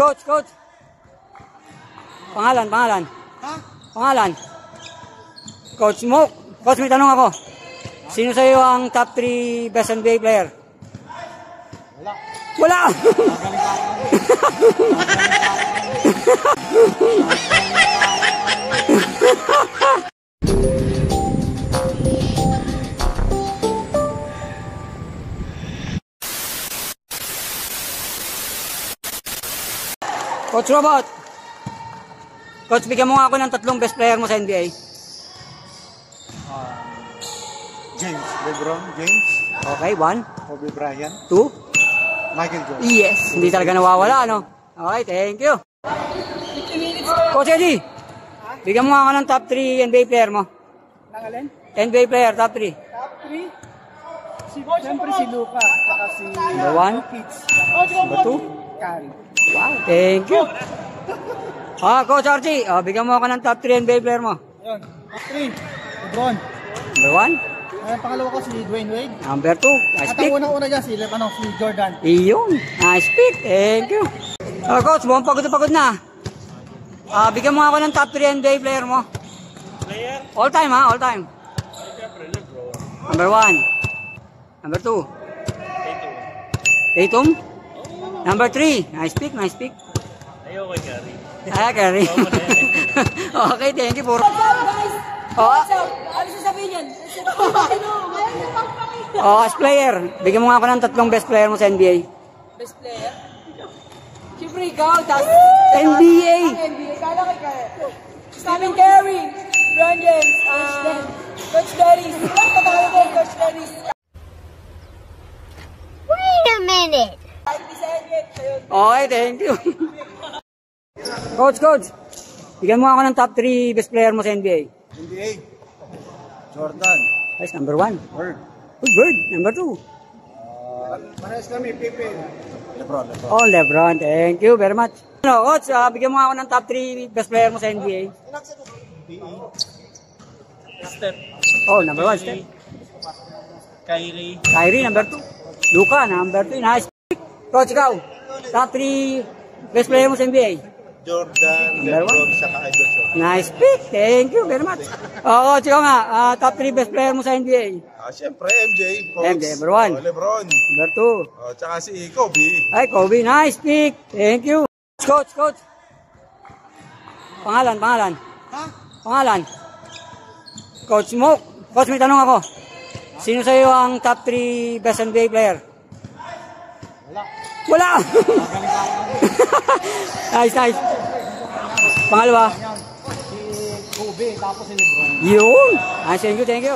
Coach. Pangalan. Ha? Pangalan. Coach, may tanong ako. Sino sa'yo ang top 3 best NBA player? Wala. Coach Robot. Coach, bigyan mo nga ako ng 3 best player mo sa NBA. James, LeBron James. Okay, 1. Kobe Bryant. 2. Michael Jordan. Yes, hindi talaga nawawala, ano? Okay, thank you. Coach Eddie, bigyan mo nga ako ng top 3 NBA player mo. Nangalan? NBA player, top 3. Top 3? Siyempre si Luka, saka si Number 1. Kids, Number 2. Curry. Wow, thank you. Coach Archie, bigyan mo ako ng top 3 NBA player mo. Ayun, top 3, LeBron. Number 1. Pangalawa ko si Dwayne Wade. Number 2. Nice At pick. ang unang-una dyan si Jordan. Iyon. Nice pick. Thank you. Coach, mukhang pagod na. Bigyan mo ako ng top 3 NBA player mo. Player? All time, ha? All time. Siyempre, LeBron. Number 1. Number 2. Tatum. Number 3. Nice pick. Ayoko kay Curry. Curry. Okay, thank you. Puro. What's up? Ano sasabihin yan? As player, bigyan mo nga ako ng 3 best player mo sa NBA. Best player? Siyempre ikaw, tas... NBA! NBA, kala kay kaya. Stephen Curry, LeBron James, Coach Dennis. Tatawag ko, Coach Dennis. Wait a minute. Okay, thank you. Coach, bigyan mo ako ng top 3 best player mo sa NBA. NBA. Jordan. That's number 1. Bird. Good bird. Number 2. Parehas kami, Pippen. LeBron. Oh, LeBron. Thank you very much. Coach, bigyan mo ako ng top 3 best player mo sa NBA. Steph. Oh, number 1, Steph. Kyrie, number 2. Luka, number 3. Nice pick. Coach, ikaw. Top 3 best player mo sa NBA. Jordan, Number LeBron, saka Iverson. Nice pick. Thank you very much. Coach, ikaw nga. Top 3 best player mo sa NBA. Siyempre, MJ. MJ, number 1. LeBron. Number 2. Tsaka si Kobe. Ay, Kobe. Nice pick. Thank you. Coach. Pangalan. Ha? Pangalan. Coach, may tanong ako. Sino sa'yo ang top 3 best NBA player? Wala. Nice. Pangalawa. Si Kobe, tapos si LeBron. Yun. Nice, thank you.